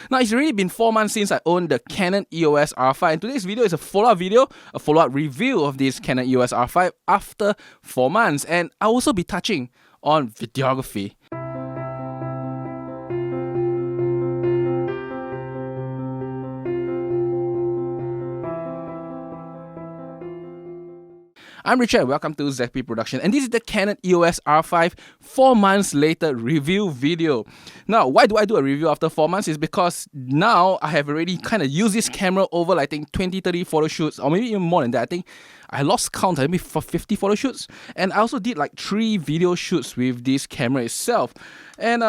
Now, it's already been 4 months since I owned the Canon EOS R5, and today's video is a follow-up video, a follow-up review of this Canon EOS R5 after 4 months, and I'll also be touching on videography. I'm Richard, welcome to ZP Production, and this is the Canon EOS R5 4 months later review video. Now, why do I do a review after 4 months? Is because now I have already kind of used this camera over, I think, 20-30 photo shoots, or maybe even more than that. I think I lost count, maybe for 50 photo shoots, and I also did like 3 video shoots with this camera itself. And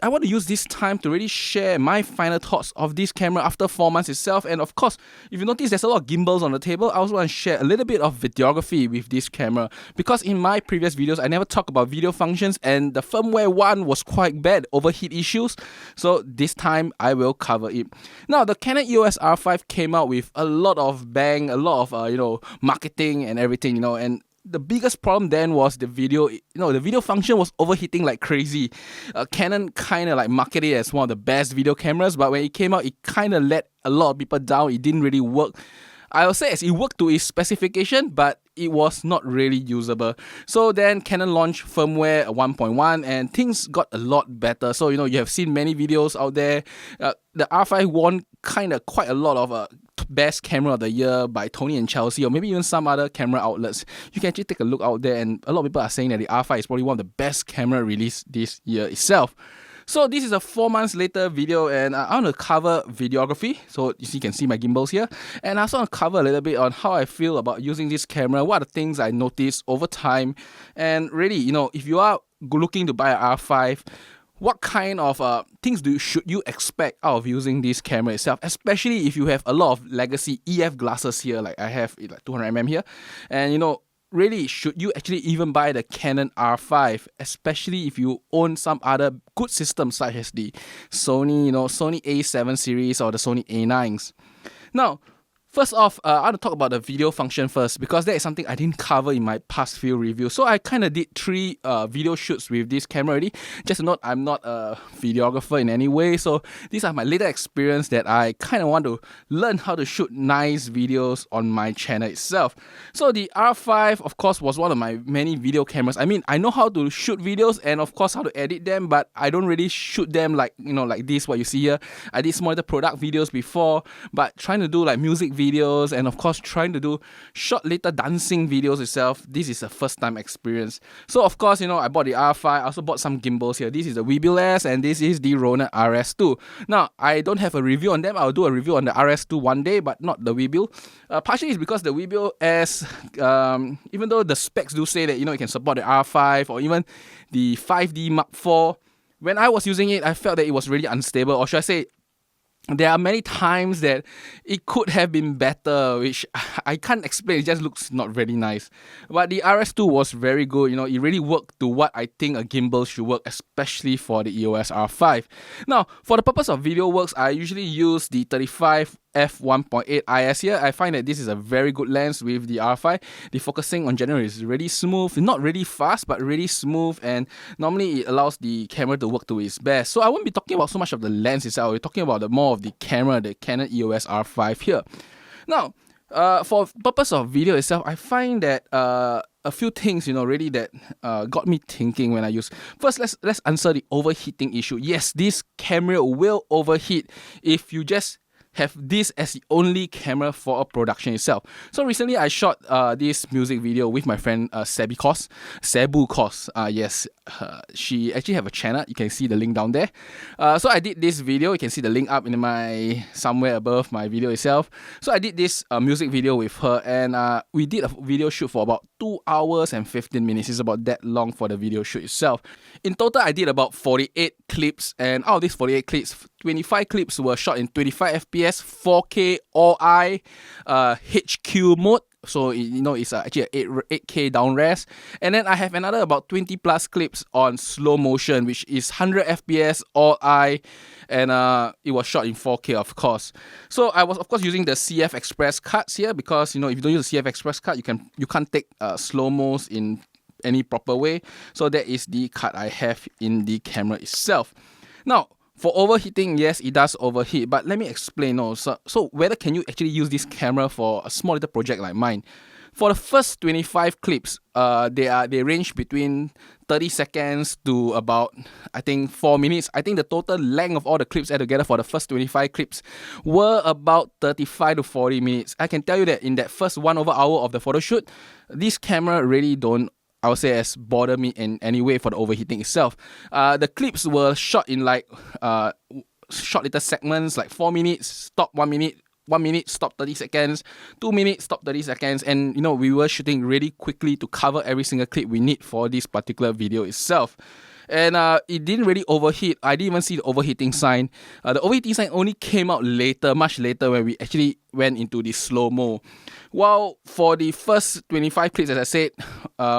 I want to use this time to really share my final thoughts of this camera after 4 months itself. And of course, if you notice there's a lot of gimbals on the table, I also want to share a little bit of videography with this camera, because in my previous videos I never talk about video functions, and the firmware one was quite bad, overheat issues, so this time I will cover it. Now, the Canon EOS R5 came out with a lot of bang, a lot of marketing and everything, and the biggest problem then was the video. The video function was overheating like crazy. Canon kind of like marketed it as one of the best video cameras, but when it came out, it kind of let a lot of people down. It didn't really work. I'll say it worked to its specification, but it was not really usable. So then Canon launched firmware 1.1 and things got a lot better. So, you have seen many videos out there. The R5 won quite a lot of best camera of the year by Tony and Chelsea, or maybe even some other camera outlets. You can actually take a look out there, and a lot of people are saying that the R5 is probably one of the best camera released this year itself. So this is a 4 months later video, and I want to cover videography. So you can see my gimbals here, and I also want to cover a little bit on how I feel about using this camera, what are the things I noticed over time, and really, if you are looking to buy an R5, what kind of things should you expect out of using this camera itself, especially if you have a lot of legacy EF glasses here, like I have like 200mm here, and really, should you actually even buy the Canon R5, especially if you own some other good systems such as the Sony A7 series or the Sony A9s. Now, first off, I want to talk about the video function first, because that is something I didn't cover in my past few reviews. So I kind of did 3 video shoots with this camera already. Just to note, I'm not a videographer in any way, so these are my little experience that I kind of want to learn how to shoot nice videos on my channel itself. So the R5, of course, was one of my many video cameras. I mean, I know how to shoot videos and of course how to edit them, but I don't really shoot them like this, what you see here. I did some other product videos before, but trying to do like music videos and of course trying to do short little dancing videos itself, this is a first time experience. So of course, I bought the R5. I also bought some gimbals here. This is the Weebill S and this is the Ronin RS2. Now, I don't have a review on them. I'll do a review on the RS2 one day, but not the Weebill. Partially is because the Weebill S, even though the specs do say that it can support the R5 or even the 5D Mark IV, when I was using it, I felt that it was really unstable, or should I say, there are many times that it could have been better, which I can't explain. It just looks not very nice. But the RS2 was very good. It really worked to what I think a gimbal should work, especially for the EOS R5. Now, for the purpose of video works, I usually use the 35 f1.8 IS here. I find that this is a very good lens with the R5. The focusing on general is really smooth, not really fast, but really smooth, and normally it allows the camera to work to its best. So I won't be talking about so much of the lens itself. We're talking about more of the camera, the Canon EOS R5 here. Now, for purpose of video itself, I find that a few things, really that got me thinking when I use. First, let's answer the overheating issue. Yes, this camera will overheat if you just have this as the only camera for a production itself. So recently I shot this music video with my friend Sebu Kos. Yes, she actually have a channel. You can see the link down there. So I did this video. You can see the link up in somewhere above my video itself. So I did this music video with her, and we did a video shoot for about 2 hours and 15 minutes. It's about that long for the video shoot itself. In total, I did about 48 clips, and out of these 48 clips, 25 clips were shot in 25 FPS, 4K, All-I, HQ mode. So, it's actually a 8K downres. And then I have another about 20 plus clips on slow motion, which is 100 FPS, All-I, and it was shot in 4K, of course. So I was, of course, using the CF Express cuts here because, if you don't use the CF Express cut, you can't take slow-mos in any proper way. So that is the cut I have in the camera itself. Now, For overheating, yes, it does overheat, but let me explain. No, so whether can you actually use this camera for a small little project like mine? For the first 25 clips, they range between 30 seconds to about, I think, 4 minutes. I think the total length of all the clips together for the first 25 clips were about 35 to 40 minutes. I can tell you that in that first 1 over hour of the photo shoot, this camera really don't, I would say, as bother me in any way for the overheating itself. The clips were shot in like short little segments, like 4 minutes, stop 1 minute, 1 minute, stop 30 seconds, 2 minutes, stop 30 seconds. And, you know, we were shooting really quickly to cover every single clip we need for this particular video itself. And it didn't really overheat. I didn't even see the overheating sign. The overheating sign only came out later, much later, when we actually went into the slow-mo. While for the first 25 clips, as I said,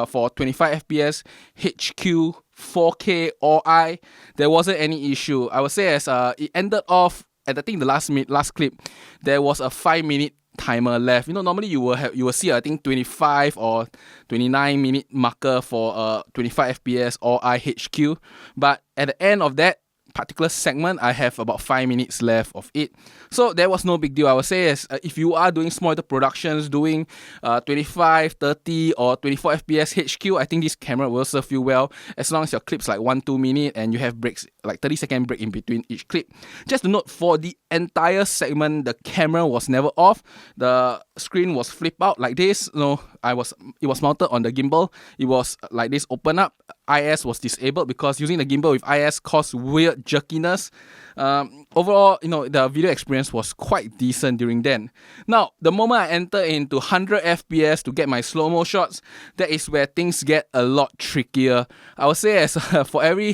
for 25 FPS, HQ, 4K, or I, there wasn't any issue. I would say as it ended off, at I think the last clip, there was a 5-minute timer left. You know, normally you will see I think 25 or 29 minute marker for 25 FPS or IHQ, but at the end of that particular segment, I have about 5 minutes left of it. So there was no big deal. I would say as if you are doing smaller productions, doing 25, 30 or 24 FPS HQ, I think this camera will serve you well as long as your clips like 1-2 minute and you have breaks, like 30-second break in between each clip. Just to note, for the entire segment, the camera was never off. The screen was flip out like this. No, it was mounted on the gimbal. It was like this, open up. IS was disabled because using the gimbal with IS caused weird jerkiness. Overall, you know, the video experience was quite decent during then. Now, the moment I enter into 100 FPS to get my slow-mo shots, that is where things get a lot trickier. I would say as for every,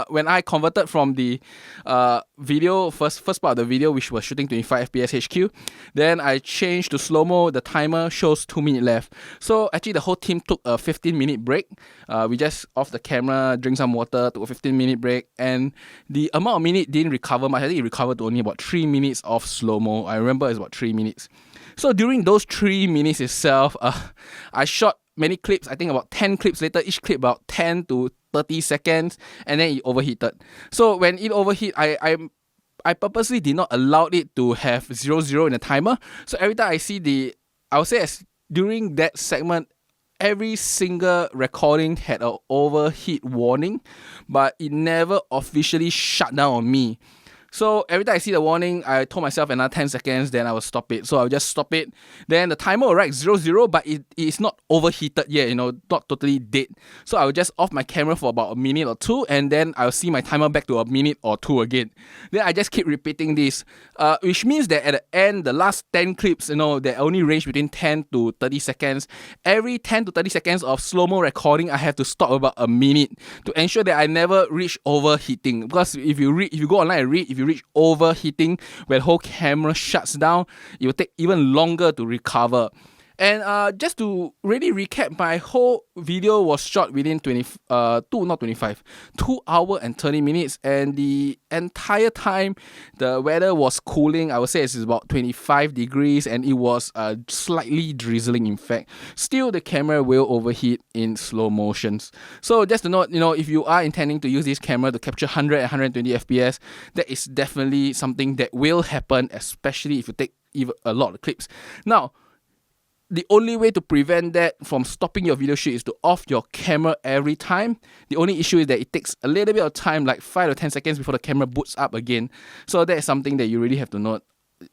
when I converted from the video, first part of the video, which was shooting 25 FPS HQ, then I changed to slow-mo. The timer shows 2 minutes left. So actually the whole team took a 15-minute break. We just off the camera, drink some water, took a 15-minute break, and the amount of minute didn't recover much. I think it recovered to only about 3 minutes of slow-mo. I remember it's about 3 minutes. So during those 3 minutes itself, I shot many clips. I think about 10 clips later, each clip about 10 to 30 seconds, and then it overheated. So when it overheat, I purposely did not allow it to have 0 in the timer. So every time I see I would say as during that segment, every single recording had an overheat warning, but it never officially shut down on me. So every time I see the warning, I told myself another 10 seconds, then I will stop it. So I'll just stop it. Then the timer will write 0, but it is not overheated yet, you know, not totally dead. So I will just off my camera for about a minute or two, and then I'll see my timer back to a minute or two again. Then I just keep repeating this, which means that at the end, the last 10 clips, you know, they only range between 10 to 30 seconds. Every 10 to 30 seconds of slow-mo recording, I have to stop about a minute to ensure that I never reach overheating. Because if you go online and read, if you reach overheating where the whole camera shuts down, it will take even longer to recover. And just to really recap, my whole video was shot within 2 hours and 30 minutes, and the entire time the weather was cooling. I would say it's about 25 degrees, and it was slightly drizzling in fact. Still, the camera will overheat in slow motions. So just to note, you know, if you are intending to use this camera to capture 100 and 120 FPS, that is definitely something that will happen, especially if you take even a lot of clips. Now, the only way to prevent that from stopping your video shoot is to off your camera every time. The only issue is that it takes a little bit of time, like 5 to 10 seconds before the camera boots up again. So that is something that you really have to note,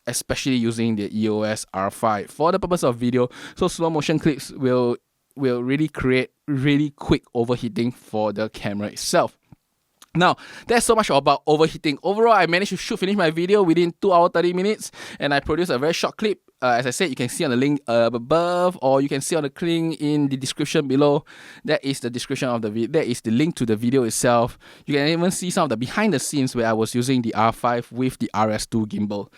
especially using the EOS R5 for the purpose of video. So slow motion clips will really create really quick overheating for the camera itself. Now, that's so much about overheating. Overall, I managed to finish my video within 2 hours 30 minutes, and I produced a very short clip. As I said, you can see on the link above, or you can see on the link in the description below. That is the description of the video. That is the link to the video itself. You can even see some of the behind the scenes where I was using the R5 with the RS2 gimbal.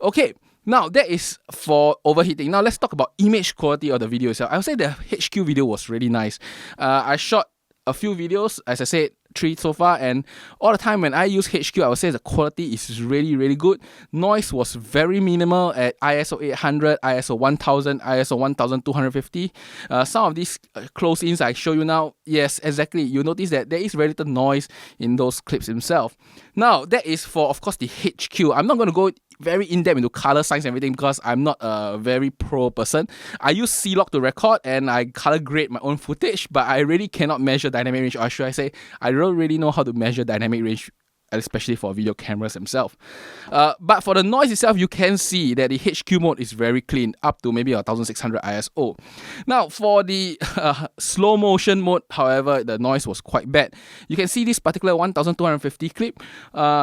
Okay, now that is for overheating. Now let's talk about image quality of the video itself. I would say the HQ video was really nice. I shot a few videos, as I said, 3 so far, and all the time when I use HQ, I would say the quality is really good. Noise was very minimal at ISO 800, ISO 1000, ISO 1250. Some of these close-ins I show you now, yes, exactly, you notice that there is very little noise in those clips themselves. Now, that is for, of course, the HQ. I'm not going to go very in-depth into color science and everything because I'm not a very pro person. I use C-Log to record and I color grade my own footage, but I really cannot measure dynamic range, or should I say, I don't really know how to measure dynamic range, especially for video cameras themselves. But for the noise itself, you can see that the HQ mode is very clean, up to maybe 1600 ISO. Now, for the slow motion mode, however, the noise was quite bad. You can see this particular 1250 clip.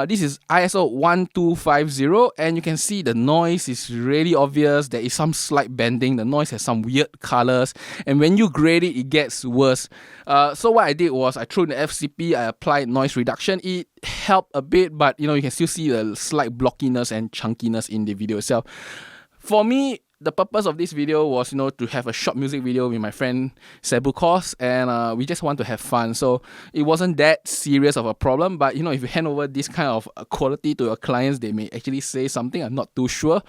This is ISO 1250, and you can see the noise is really obvious. There is some slight bending. The noise has some weird colors, and when you grade it, it gets worse. So what I did was I threw in the FCP, I applied noise reduction. It helped a bit, but you can still see the slight blockiness and chunkiness in the video itself. For me, the purpose of this video was to have a short music video with my friend Cebu Kos, and we just want to have fun. So it wasn't that serious of a problem, but if you hand over this kind of quality to your clients, they may actually say something. I'm not too sure,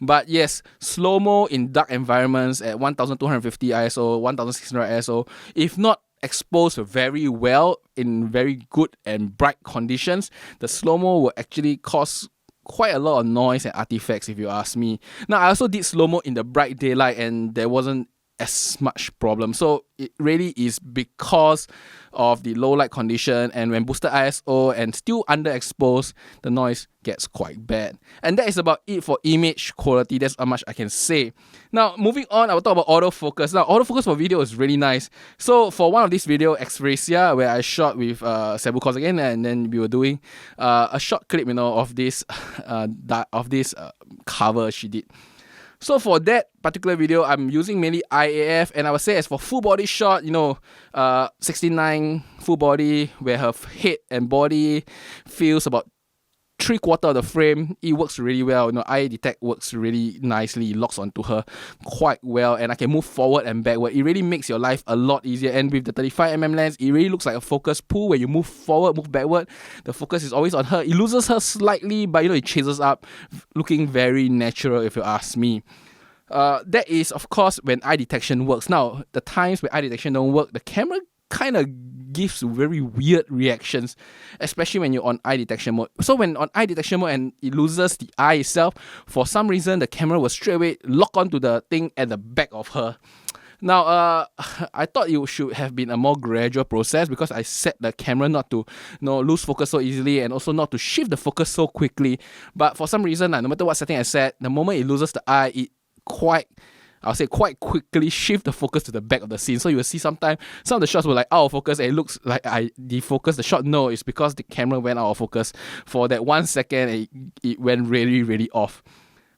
but yes, slow-mo in dark environments at 1250 ISO, 1600 ISO, if not exposed very well in very good and bright conditions, the slow-mo will actually cause quite a lot of noise and artifacts, if you ask me. Now, I also did slow-mo in the bright daylight and there wasn't as much problem. So it really is because of the low light condition, and when boosted ISO and still underexposed, the noise gets quite bad. And that is about it for image quality. That's how much I can say. Now, moving on, I will talk about autofocus. Now, autofocus for video is really nice. So for one of these video, Xracia, where I shot with Cebu Kos again, and then we were doing a short clip, of this cover she did. So for that particular video, I'm using mainly IAF, and I would say as for full body shot, 69 full body, where her head and body feels about 3/4 of the frame, it works really well. Eye detect works really nicely, it locks onto her quite well, and I can move forward and backward. It really makes your life a lot easier, and with the 35mm lens, it really looks like a focus pull where you move forward, move backward. The focus is always on her. It loses her slightly, but it chases up, looking very natural, if you ask me. That is, of course, when eye detection works. Now, the times when eye detection don't work, the camera kind of gives very weird reactions, especially when you're on eye detection mode. So when on eye detection mode and it loses the eye itself, for some reason the camera will straight away lock onto the thing at the back of her. Now, I thought it should have been a more gradual process, because I set the camera not to lose focus so easily, and also not to shift the focus so quickly. But for some reason, no matter what setting I set, the moment it loses the eye, it quite quickly shift the focus to the back of the scene. So you will see sometimes some of the shots were like out of focus, and it looks like I defocused the shot. No, it's because the camera went out of focus for that 1 second. It went really off.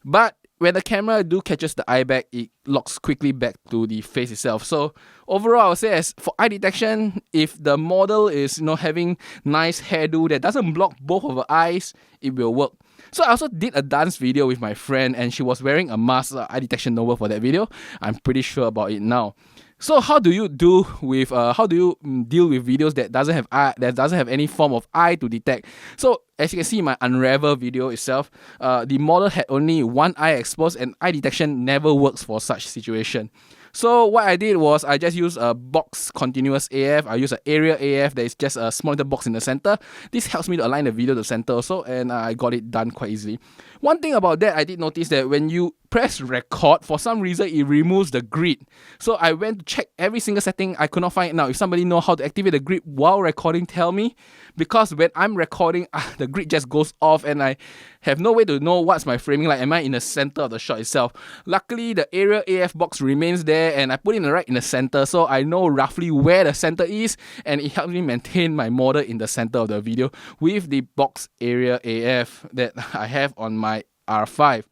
But when the camera catches the eye back, it locks quickly back to the face itself. So overall, I would say, as for eye detection, if the model is having nice hairdo that doesn't block both of her eyes, it will work. So I also did a dance video with my friend, and she was wearing a mask. Eye detection no work for that video. I'm pretty sure about it now. So how do you deal with videos that doesn't have any form of eye to detect? So as you can see in my Unravel video itself, the model had only one eye exposed, and eye detection never works for such situation. So what I did was I just used a box continuous AF. I use an area AF that is just a small little box in the center. This helps me to align the video to the center also, and I got it done quite easily. One thing about that, I did notice that when you press record, for some reason it removes the grid. So I went to check every single setting. I could not find it. Now, if somebody know how to activate the grid while recording, tell me, because when I'm recording, the grid just goes off and I have no way to know what's my framing like. Am I in the center of the shot itself? Luckily, the area AF box remains there, and I put it right in the center, so I know roughly where the center is, and it helps me maintain my model in the center of the video with the box area AF that I have on my R5.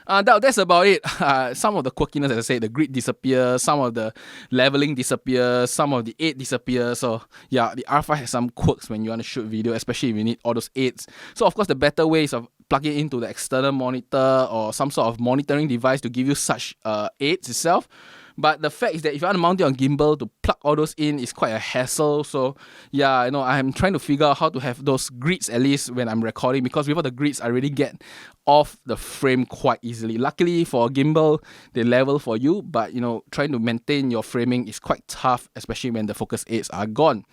That's about it. Some of the quirkiness, as I said, the grid disappears, some of the leveling disappears, some of the aid disappears. So yeah, the R5 has some quirks when you want to shoot video, especially if you need all those aids. So of course, the better ways of plugging it into the external monitor or some sort of monitoring device to give you such aids itself. But the fact is that if you want to mount it on gimbal, to plug all those in is quite a hassle. So yeah, I'm trying to figure out how to have those grids at least when I'm recording, because without the grids I really get off the frame quite easily. Luckily for a gimbal, they level for you, but trying to maintain your framing is quite tough, especially when the focus aids are gone.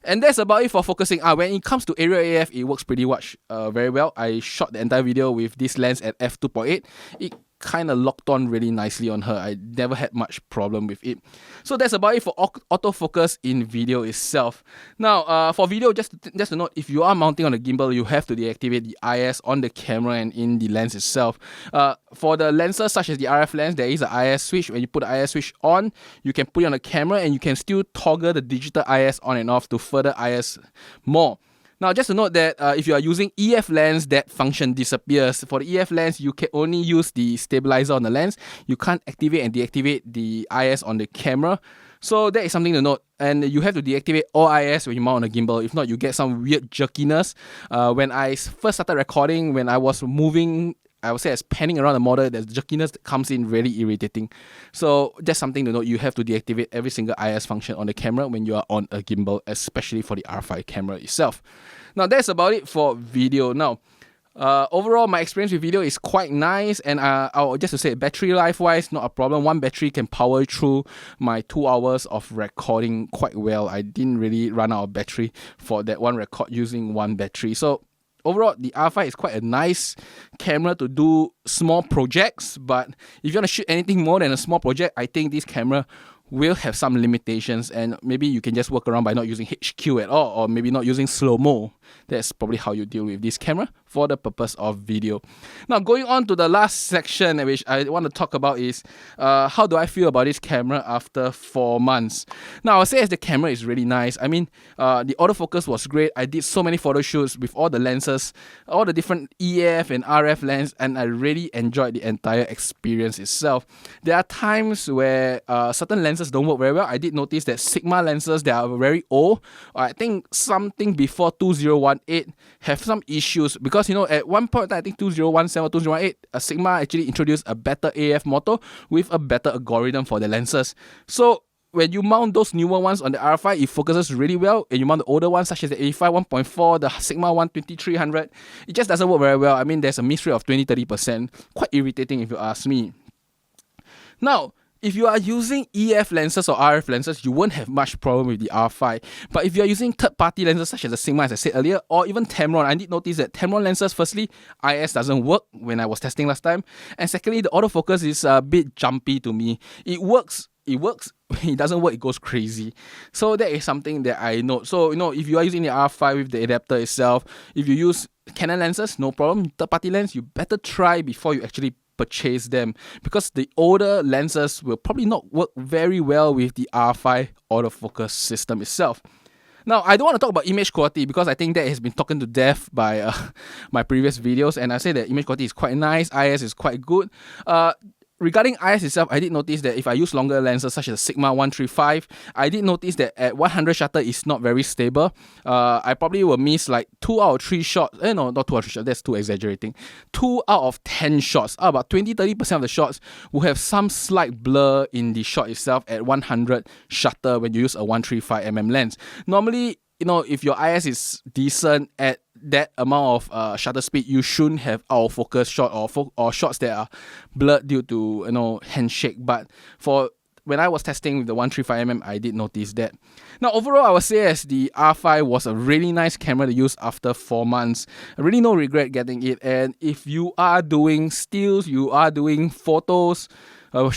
And that's about it for focusing. When it comes to aerial AF, it works pretty much very well. I shot the entire video with this lens at f2.8. It kind of locked on really nicely on her. I never had much problem with it. So that's about it for autofocus in video itself. Now, for video, just to note, if you are mounting on a gimbal, you have to deactivate the IS on the camera and in the lens itself. For the lenses such as the RF lens, there is an IS switch. When you put the IS switch on, you can put it on the camera and you can still toggle the digital IS on and off to further IS more. Now, just to note that if you are using EF lens, that function disappears. For the EF lens, you can only use the stabilizer on the lens. You can't activate and deactivate the IS on the camera. So that is something to note. And you have to deactivate all IS when you mount on a gimbal. If not, you get some weird jerkiness. When I first started recording, when I was moving, I would say as panning around the model, there's jerkiness that comes in really irritating. So just something to note, you have to deactivate every single IS function on the camera when you are on a gimbal, especially for the R5 camera itself. Now that's about it for video. Now, overall, my experience with video is quite nice, and just to say, battery life wise, not a problem. One battery can power through my 2 hours of recording quite well. I didn't really run out of battery for that one record using one battery. So overall, the R5 is quite a nice camera to do small projects, but if you want to shoot anything more than a small project, I think this camera will have some limitations, and maybe you can just work around by not using HQ at all, or maybe not using slow-mo. That's probably how you deal with this camera for the purpose of video. Now, going on to the last section, which I want to talk about, is how do I feel about this camera after 4 months? Now, I'll say as the camera is really nice. I mean, the autofocus was great. I did so many photo shoots with all the lenses, all the different EF and RF lens, and I really enjoyed the entire experience itself. There are times where certain lenses don't work very well. I did notice that Sigma lenses that are very old, I think something before 2018, have some issues, because at one point I think 2017 or 2018, Sigma actually introduced a better AF motor with a better algorithm for the lenses. So when you mount those newer ones on the R5, it focuses really well, and you mount the older ones such as the 85 1.4, the Sigma 12300, it just doesn't work very well. I mean, there's a miss rate of 20-30%. Quite irritating if you ask me. Now, if you are using EF lenses or RF lenses, you won't have much problem with the R5. But if you are using third-party lenses such as the Sigma, as I said earlier, or even Tamron, I did notice that Tamron lenses, firstly, IS doesn't work when I was testing last time. And secondly, the autofocus is a bit jumpy to me. It works. When it doesn't work, it goes crazy. So that is something that I note. So, if you are using the R5 with the adapter itself, if you use Canon lenses, no problem. Third-party lens, you better try before you actually purchase them, because the older lenses will probably not work very well with the R5 autofocus system itself. Now, I don't want to talk about image quality, because I think that has been talked to death by my previous videos, and I say that image quality is quite nice, IS is quite good. Regarding IS itself, I did notice that if I use longer lenses such as Sigma 135, I did notice that at 100 shutter it's not very stable. I probably will miss like 2 out of 3 shots. No, not 2 out of 3 shots, that's too exaggerating. 2 out of 10 shots, about 20-30% of the shots will have some slight blur in the shot itself at 100 shutter when you use a 135mm lens. Normally, if your IS is decent at that amount of shutter speed, you shouldn't have out of focus shot or shots that are blurred due to handshake. But for when I was testing with the 135mm, I did notice that. Now, overall, I would say as the R5 was a really nice camera to use after 4 months. I really no regret getting it. And if you are doing stills, you are doing photos,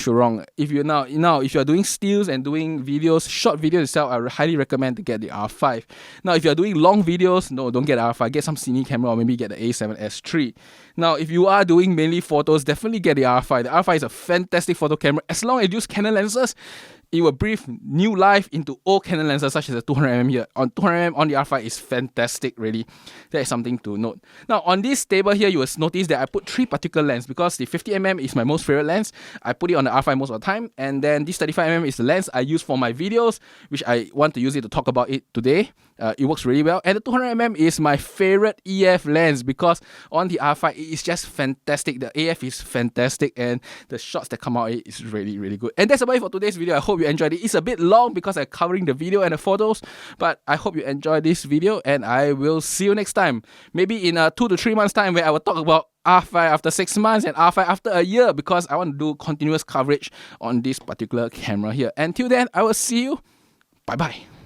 wrong. If you are doing stills and doing videos, short videos itself, I highly recommend to get the R5. Now, if you are doing long videos, no, don't get the R5. Get some cine camera or maybe get the A7S III. Now, if you are doing mainly photos, definitely get the R5. The R5 is a fantastic photo camera. As long as you use Canon lenses, it will breathe new life into old Canon lenses such as the 200mm here. On 200mm on the R5 is fantastic, really. That is something to note. Now, on this table here, you will notice that I put 3 particular lenses because the 50mm is my most favorite lens. I put it on the R5 most of the time. And then this 35mm is the lens I use for my videos, which I want to use it to talk about it today. It works really well. And the 200mm is my favorite EF lens because on the R5 it is just fantastic. The AF is fantastic and the shots that come out is really, really good. And that's about it for today's video. I hope you enjoyed it. It's a bit long because I'm covering the video and the photos, but I hope you enjoyed this video and I will see you next time. Maybe in 2 to 3 months time where I will talk about R5 after 6 months and R5 after a year because I want to do continuous coverage on this particular camera here. Until then, I will see you. Bye bye.